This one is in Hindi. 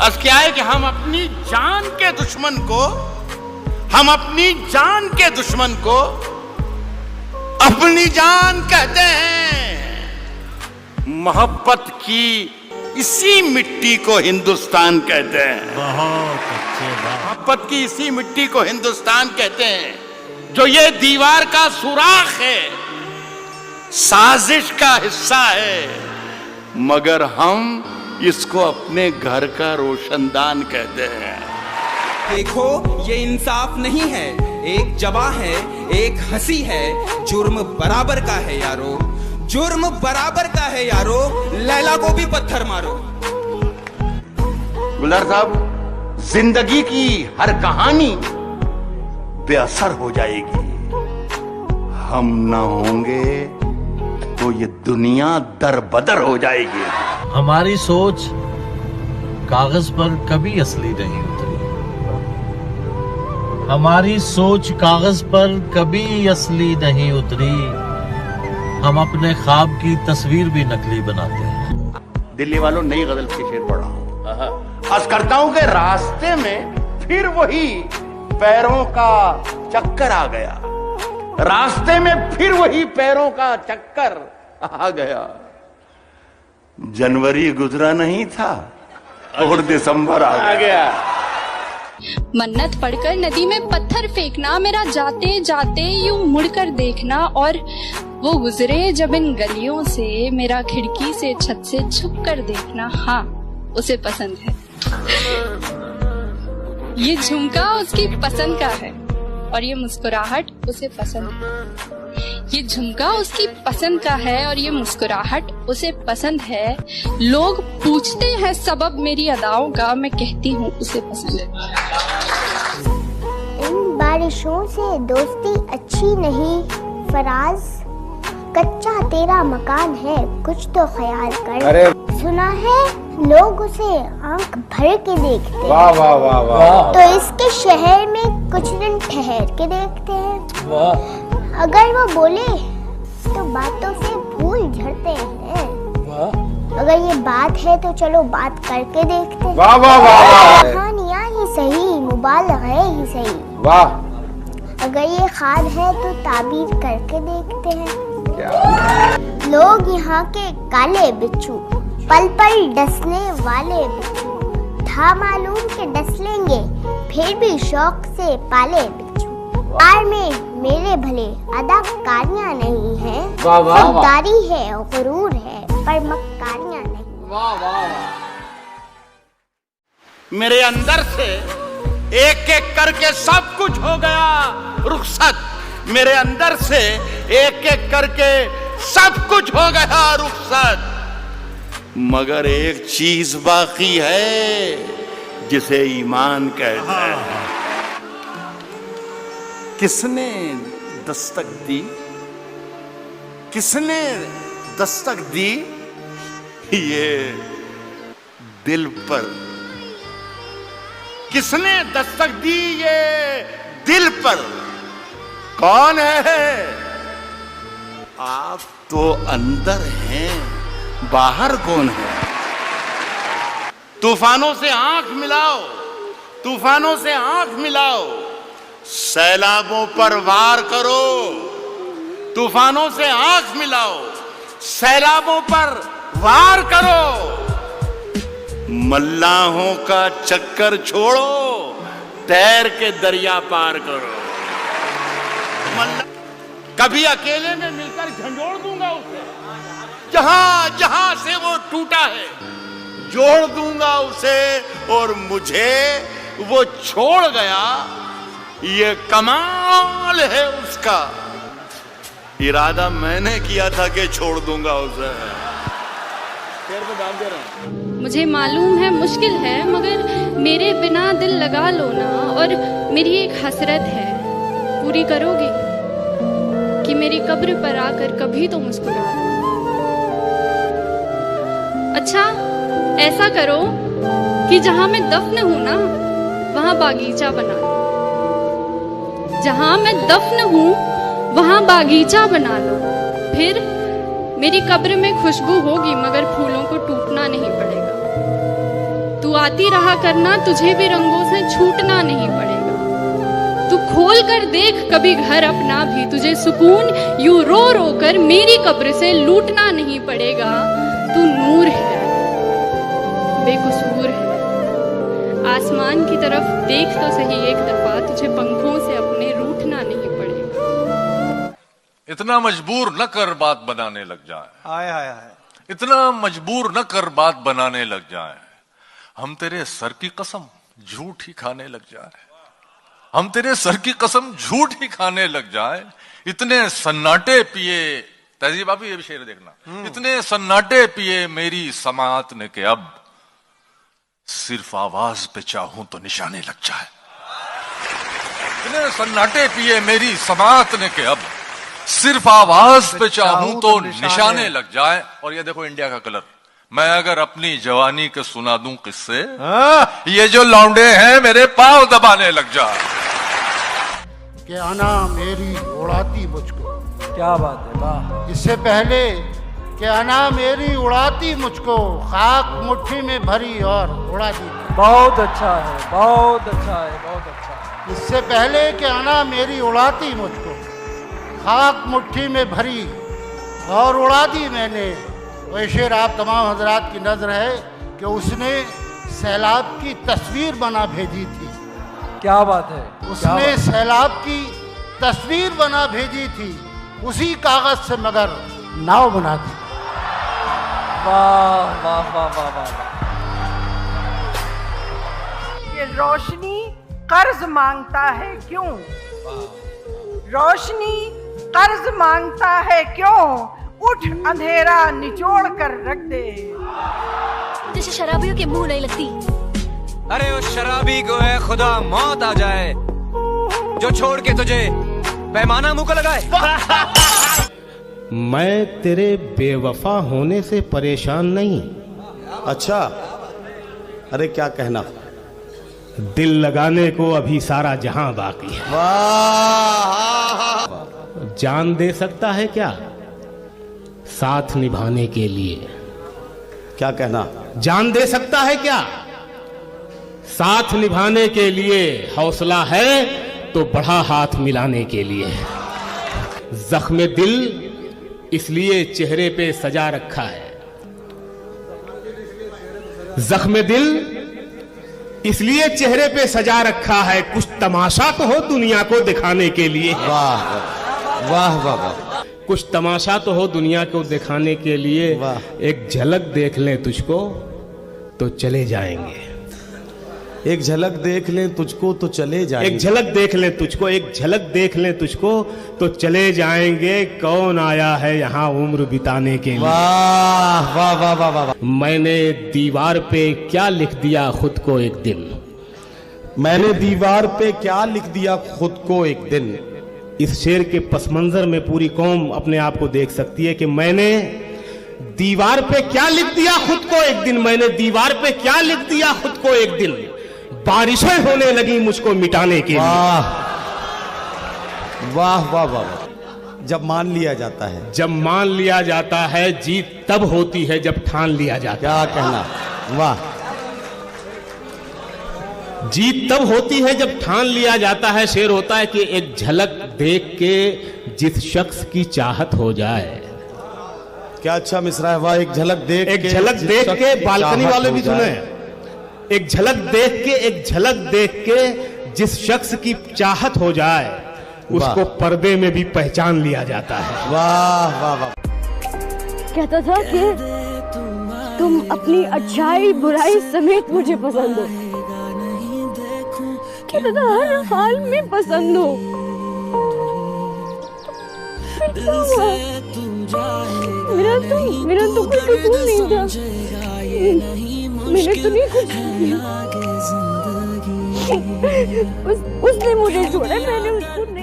अब क्या है कि हम अपनी जान के दुश्मन को अपनी जान कहते हैं। मोहब्बत की इसी मिट्टी को हिंदुस्तान कहते हैं। बहुत अच्छे बात। मोहब्बत की इसी मिट्टी को हिंदुस्तान कहते हैं, जो ये दीवार का सुराख है, साजिश का हिस्सा है, मगर हम इसको अपने घर का रोशनदान कहते हैं। देखो ये इंसाफ नहीं है, एक जवा है, एक हंसी है, जुर्म बराबर का है यारो, जुर्म बराबर का है यारो, लैला को भी पत्थर मारो। गुलजार साहब, जिंदगी की हर कहानी बेअसर हो जाएगी, हम ना होंगे तो ये दुनिया दरबदर हो जाएगी। हमारी सोच कागज पर कभी असली नहीं उतरी, हमारी सोच कागज पर कभी असली नहीं उतरी, हम अपने ख्वाब की तस्वीर भी नकली बनाते हैं। दिल्ली वालों, नई गजल के शेर पढ़ रहा हूं। अर्ज करता हूं कि रास्ते में फिर वही पैरों का चक्कर आ गया, रास्ते में फिर वही पैरों का चक्कर आ गया। जनवरी गुजरा नहीं था और दिसंबर आ गया। मन्नत पढ़कर नदी में पत्थर फेंकना, मेरा जाते जाते यूं मुड़कर देखना, और वो गुजरे जब इन गलियों से, मेरा खिड़की से छत से छुप कर देखना, हाँ उसे पसंद है। ये झुमका उसकी पसंद का है और ये मुस्कुराहट उसे पसंद है। ये झुमका उसकी पसंद का है और ये मुस्कुराहट उसे पसंद है। लोग पूछते हैं सबब मेरी अदाओं का, मैं कहती हूँ उसे पसंद है। इन बारिशों से दोस्ती अच्छी नहीं फराज, कच्चा तेरा मकान है, कुछ तो ख्याल कर। अरे सुना है लोग उसे आंख भर के देखते, वाह वाह वाह वाह, तो इसके शहर में कुछ दिन ठहर के देखते हैं। वाह। अगर वो बोले तो बातों से फूल झड़ते हैं, वाह। अगर ये बात है तो चलो बात करके देखते हैं, वाह वाह वाह। कहानियां ही सही, मुबालग़े ही सही, वाह। अगर ये ख्वाब है तो ताबीर करके देखते हैं। लोग यहाँ के काले बिच्छू, पल पल डसने वाले बिच्छू, था मालूम के डस लेंगे फिर भी शौक से पाले बिच्छू। प्यार में मेरे भले अदाकारियां नहीं है, खुददारी है गुरूर है पर मक्कारियां नहीं। वाह वाह वाह। मेरे अंदर से एक एक करके सब कुछ हो गया रुखसत, मेरे अंदर से एक एक करके सब कुछ हो गया रुखसत, मगर एक चीज बाकी है जिसे ईमान कहते हैं। किसने दस्तक दी, किसने दस्तक दी ये दिल पर, किसने दस्तक दी ये दिल पर, कौन है? आप तो अंदर हैं, बाहर कौन है? तूफानों से आंख मिलाओ, तूफानों से आंख मिलाओ, सैलाबों पर वार करो, तूफानों से आंख मिलाओ, सैलाबों पर वार करो, मल्लाहों का चक्कर छोड़ो, तैर के दरिया पार करो। कभी अकेले में मिलकर झंझोड़ दूंगा उसे, जहां जहां से वो टूटा है जोड़ दूंगा उसे, और मुझे वो छोड़ गया ये कमाल है उसका, इरादा मैंने किया था कि छोड़ दूंगा उसे। शेर पे दाम दे रहा हूं। मुझे मालूम है मुश्किल है, मगर मेरे बिना दिल लगा लो ना, और मेरी एक हसरत है, पूरी करोगे कि मेरी कब्र पर आकर कभी तो मुस्कुरा दो। अच्छा ऐसा करो कि जहां मैं दफन हूं ना वहां बागीचा बना लो, जहां मैं दफन हूं वहां बागीचा बना लो, फिर मेरी कब्र में खुशबू होगी मगर फूलों को टूटना नहीं पड़ेगा। तू गाती रहा करना, तुझे भी रंगों से छूटना नहीं पड़ेगा। तू खोल कर देख कभी घर अपना भी, तुझे सुकून यूं रो रो कर मेरी कब्र से लूटना नहीं पड़ेगा। तू नूर है, बेकसूर है, आसमान की तरफ देख तो सही एक दफा, तुझे पंखों से अपने रूठना नहीं पड़ेगा। इतना मजबूर न कर बात बनाने लग जाए, हाय हाय हाय, इतना मजबूर न कर बात बनाने लग जाए, हम तेरे सर की कसम झूठ ही खाने लग जाए, हम तेरे सर की कसम झूठ ही खाने लग जाए। इतने सन्नाटे पिए, तहजीब आप ये भी शेर देखना, इतने सन्नाटे पिए मेरी समात ने के अब सिर्फ आवाज पे चाहूं तो निशाने लग जाए। इतने सन्नाटे पिए मेरी समात ने के अब सिर्फ आवाज पे चाहूं तो निशाने लग जाए। और ये देखो इंडिया का कलर, मैं अगर अपनी जवानी के सुना दूं किस्से, ये जो लौंडे हैं मेरे पांव दबाने लग जाए। कि आना मेरी उड़ाती मुझको, क्या बात है, वाह। इससे पहले कि आना मेरी उड़ाती मुझको, खाक मुट्ठी में भरी और उड़ा दी। बहुत अच्छा है, बहुत अच्छा है, बहुत अच्छा है। इससे पहले कि आना मेरी उड़ाती मुझको, खाक मुट्ठी में भरी और उड़ा दी मैंने। वह शेर आप तमाम हजरात की नजर है कि उसने सैलाब की तस्वीर बना भेजी थी। क्या बात है, उसने सैलाब की तस्वीर बना भेजी थी, उसी कागज से मगर नाव बना दी। वाह वाह वाह वाह वाह। ये रोशनी कर्ज मांगता है क्यों, रोशनी कर्ज मांगता है क्यों, उठ अंधेरा निचोड़ कर रख दे। जैसे शराबियों के मुंह नहीं लगती। अरे उस शराबी को है खुदा मौत आ जाए, जो छोड़ के तुझे पैमाना मुंह को लगाए। मैं तेरे बेवफा होने से परेशान नहीं। अच्छा, अरे क्या कहना। दिल लगाने को अभी सारा जहां बाकी है। जान दे सकता है क्या साथ निभाने के लिए? क्या कहना? जान दे सकता है क्या साथ निभाने के लिए? हौसला है तो बढ़ा हाथ मिलाने के लिए। जख्म दिल इसलिए चेहरे पे सजा रखा है, जख्म दिल इसलिए चेहरे पे सजा रखा है, कुछ तमाशा तो हो दुनिया को दिखाने के लिए। वाह वाह वाह वाह, कुछ तमाशा तो हो दुनिया को दिखाने के लिए। एक झलक देख लें तुझको तो चले जाएंगे, एक झलक देख लें तुझको तो चले जाएंगे, एक झलक देख लें तुझको, एक झलक देख लें तुझको तो चले जाएंगे। कौन आया है यहाँ उम्र बिताने के लिए? वाह वाह वाह वाह वाह। मैंने दीवार पे क्या लिख दिया खुद को एक दिन, मैंने दीवार पे क्या लिख दिया खुद को एक दिन। इस शेर के पस मंजर में पूरी कौम अपने आप को देख सकती है कि मैंने दीवार पे क्या लिख दिया खुद को एक दिन, मैंने दीवार पे क्या लिख दिया खुद को एक दिन। बारिशें होने लगी मुझको मिटाने के लिए। वाह वाह वाह। जब मान लिया जाता है, जब मान लिया जाता है, जीत तब होती है जब ठान लिया जाता है। क्या कहना? वाह। जीत तब होती है जब ठान लिया जाता है। शेर होता है कि एक झलक देख के जिस शख्स की चाहत हो जाए। क्या अच्छा मिसरा है, वाह। एक झलक देख, एक झलक देख के, बालकनी वाले भी सुने, एक झलक देख के, एक झलक देख के जिस शख्स की चाहत हो जाए उसको पर्दे में भी पहचान लिया जाता है। वाह वाह वाह। कहता था कि तुम अपनी अच्छाई बुराई समेत मुझे पसंद हो, कहता था हर हाल में पसंद हो। मेरा तो कोई कसूर नहीं था, मैंने तो नहीं कुछ किया। उसने मुझे छोड़ा, मैंने उसको नहीं